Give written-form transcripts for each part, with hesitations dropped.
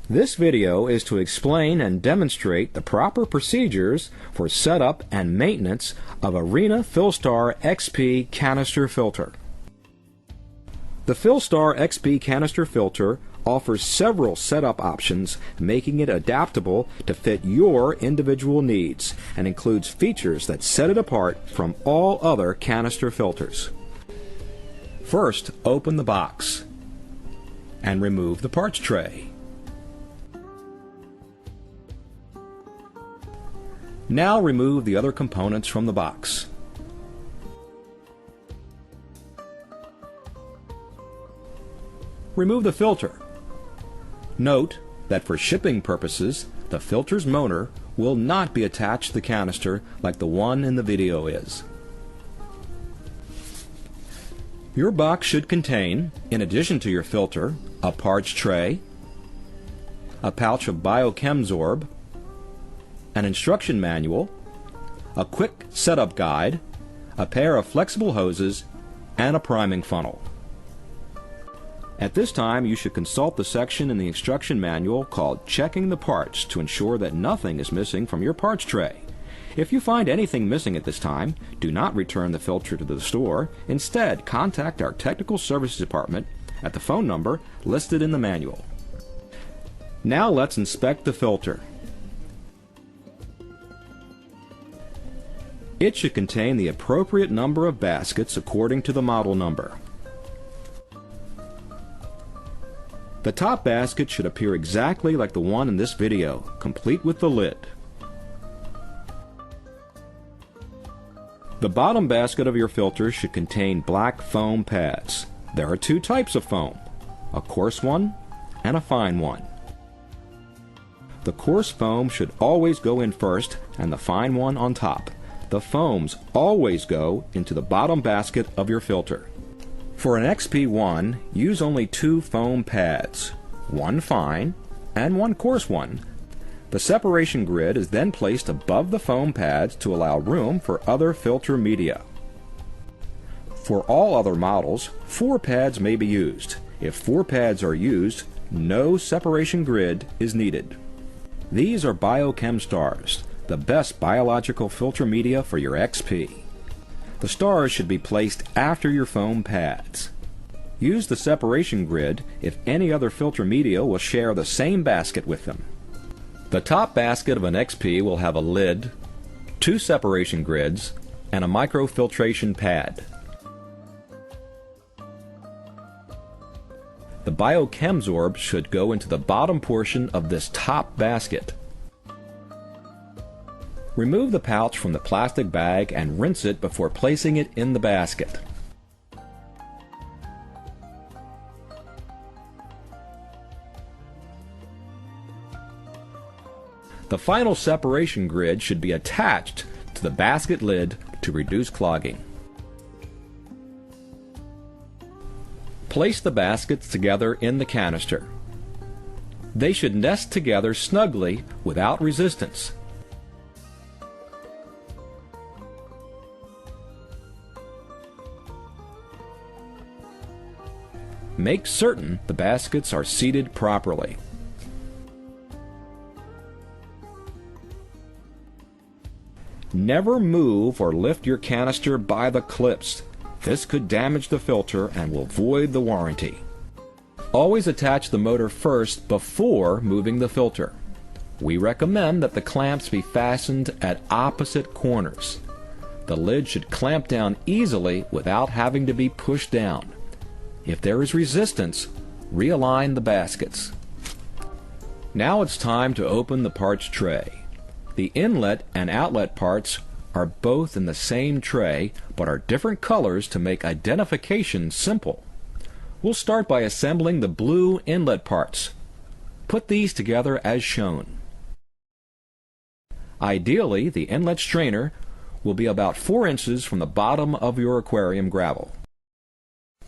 This video is to explain and demonstrate the proper procedures for setup and maintenance of Arena FilStar XP canister filter. The FilStar XP canister filter offers several setup options, making it adaptable to fit your individual needs, and includes features that set it apart from all other canister filters. First, open the box and remove the parts tray. Now remove the other components from the box. Remove the filter. Note that for shipping purposes, the filter's motor will not be attached to the canister like the one in the video is. Your box should contain, in addition to your filter, a parts tray, a pouch of BioChemSorb, an instruction manual, a quick setup guide, a pair of flexible hoses, and a priming funnel. At this time, you should consult the section in the instruction manual called Checking the Parts to ensure that nothing is missing from your parts tray. If you find anything missing at this time, do not return the filter to the store. Instead, contact our technical services department at the phone number listed in the manual. Now let's inspect the filter. It should contain the appropriate number of baskets according to the model number. The top basket should appear exactly like the one in this video, complete with the lid. The bottom basket of your filter should contain black foam pads. There are two types of foam, a coarse one and a fine one. The coarse foam should always go in first and the fine one on top. The foams always go into the bottom basket of your filter. For an XP1, use only two foam pads, one fine and one coarse one. The separation grid is then placed above the foam pads to allow room for other filter media. For all other models, 4 pads may be used. If 4 pads are used, no separation grid is needed. These are BioChemStars, the best biological filter media for your XP. The stars should be placed after your foam pads. Use the separation grid if any other filter media will share the same basket with them. The top basket of an XP will have a lid, 2 separation grids, and a microfiltration pad. The BioChemSorb should go into the bottom portion of this top basket. Remove the pouch from the plastic bag and rinse it before placing it in the basket. The final separation grid should be attached to the basket lid to reduce clogging. Place the baskets together in the canister. They should nest together snugly without resistance. Make certain the baskets are seated properly. Never move or lift your canister by the clips. This could damage the filter and will void the warranty. Always attach the motor first before moving the filter. We recommend that the clamps be fastened at opposite corners. The lid should clamp down easily without having to be pushed down. If there is resistance, realign the baskets. Now it's time to open the parts tray. The inlet and outlet parts are both in the same tray, but are different colors to make identification simple. We'll start by assembling the blue inlet parts. Put these together as shown. Ideally, the inlet strainer will be about 4 inches from the bottom of your aquarium gravel.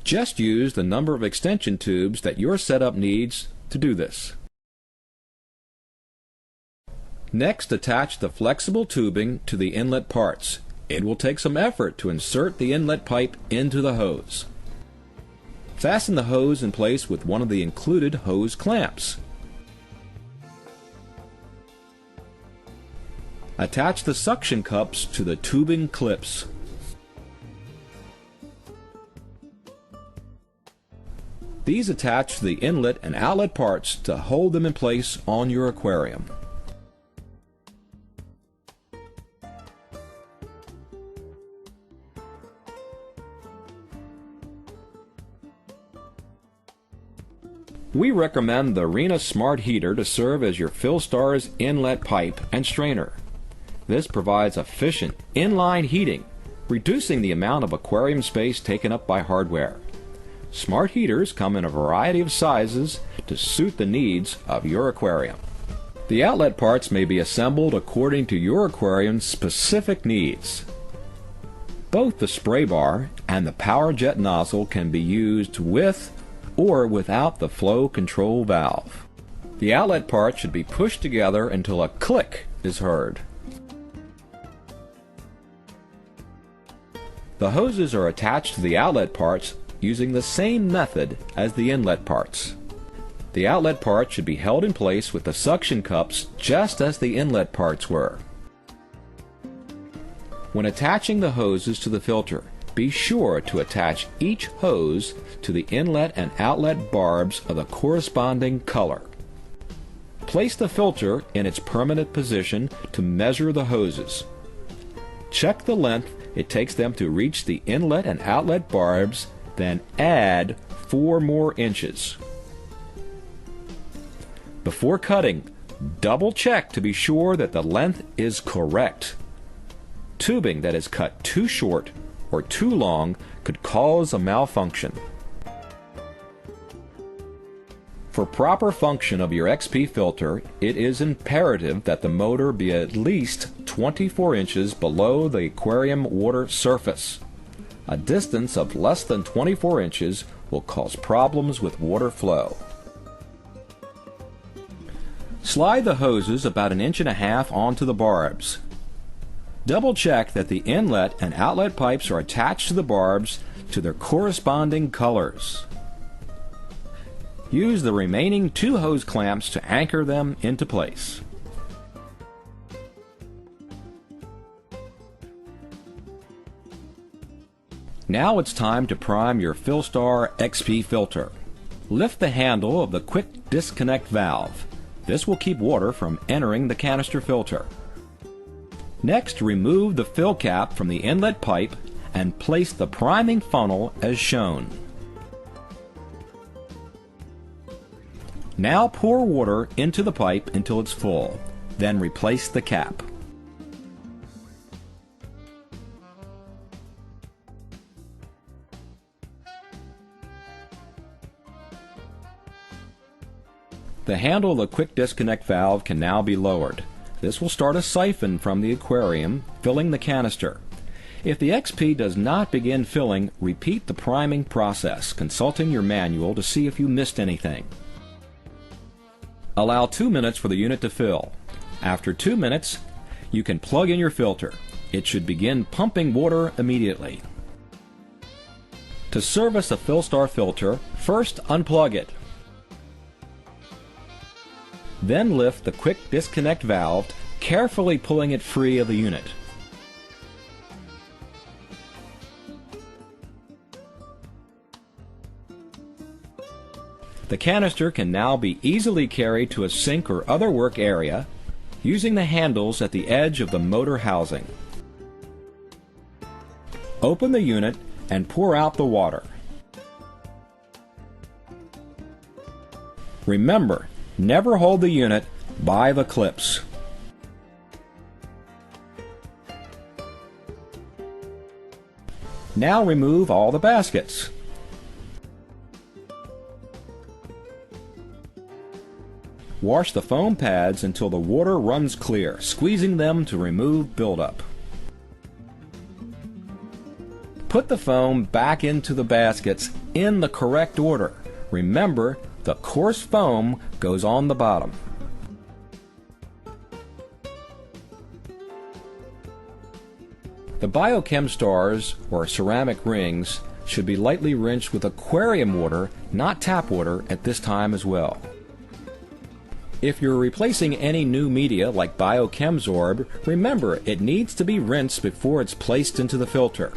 Just use the number of extension tubes that your setup needs to do this. Next, attach the flexible tubing to the inlet parts. It will take some effort to insert the inlet pipe into the hose. Fasten the hose in place with one of the included hose clamps. Attach the suction cups to the tubing clips. These attach to the inlet and outlet parts to hold them in place on your aquarium. We recommend the Arena Smart Heater to serve as your FilStar's inlet pipe and strainer. This provides efficient inline heating, reducing the amount of aquarium space taken up by hardware. Smart heaters come in a variety of sizes to suit the needs of your aquarium. The outlet parts may be assembled according to your aquarium's specific needs. Both the spray bar and the power jet nozzle can be used with or without the flow control valve. The outlet part should be pushed together until a click is heard. The hoses are attached to the outlet parts using the same method as the inlet parts. The outlet part should be held in place with the suction cups just as the inlet parts were. When attaching the hoses to the filter, be sure to attach each hose to the inlet and outlet barbs of the corresponding color. Place the filter in its permanent position to measure the hoses. Check the length it takes them to reach the inlet and outlet barbs, then add 4 more inches. Before cutting, double check to be sure that the length is correct. Tubing that is cut too short or too long could cause a malfunction. For proper function of your XP filter, it is imperative that the motor be at least 24 inches below the aquarium water surface. A distance of less than 24 inches will cause problems with water flow. Slide the hoses about 1.5 inches onto the barbs. Double check that the inlet and outlet pipes are attached to the barbs to their corresponding colors. Use the remaining 2 hose clamps to anchor them into place. Now it's time to prime your FilStar XP filter. Lift the handle of the quick disconnect valve. This will keep water from entering the canister filter. Next, remove the fill cap from the inlet pipe and place the priming funnel as shown. Now pour water into the pipe until it's full, then replace the cap. The handle of the quick disconnect valve can now be lowered. This will start a siphon from the aquarium, filling the canister. If the XP does not begin filling, repeat the priming process, consulting your manual to see if you missed anything. Allow 2 minutes for the unit to fill. After 2 minutes, you can plug in your filter. It should begin pumping water immediately. To service a FilStar filter, first unplug it. Then lift the quick disconnect valve, carefully pulling it free of the unit. The canister can now be easily carried to a sink or other work area using the handles at the edge of the motor housing. Open the unit and pour out the water. Remember, never hold the unit by the clips. Now remove all the baskets. Wash the foam pads until the water runs clear, squeezing them to remove buildup. Put the foam back into the baskets in the correct order. Remember, the coarse foam goes on the bottom. The Biochem stars, or ceramic rings, should be lightly rinsed with aquarium water, not tap water, at this time as well. If you're replacing any new media like Biochemsorb, remember it needs to be rinsed before it's placed into the filter.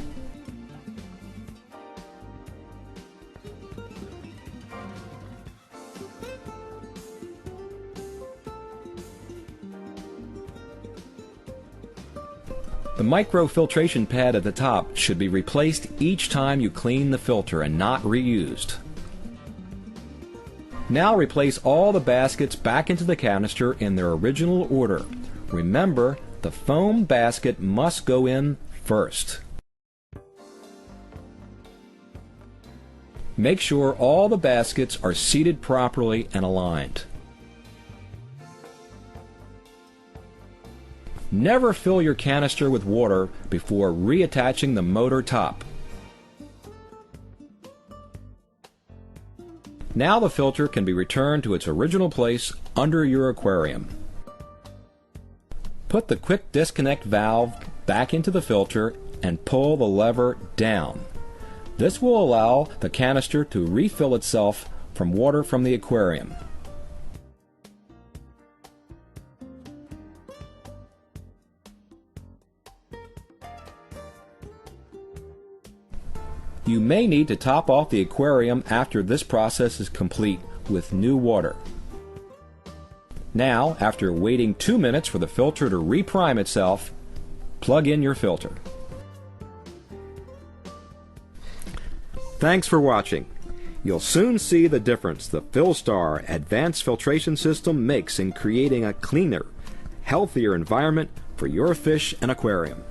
The microfiltration pad at the top should be replaced each time you clean the filter and not reused. Now replace all the baskets back into the canister in their original order. Remember, the foam basket must go in first. Make sure all the baskets are seated properly and aligned. Never fill your canister with water before reattaching the motor top. Now the filter can be returned to its original place under your aquarium. Put the quick disconnect valve back into the filter and pull the lever down. This will allow the canister to refill itself from water from the aquarium. You may need to top off the aquarium after this process is complete with new water. Now, after waiting 2 minutes for the filter to reprime itself, plug in your filter. Thanks for watching. You'll soon see the difference the FilStar Advanced Filtration System makes in creating a cleaner, healthier environment for your fish and aquarium.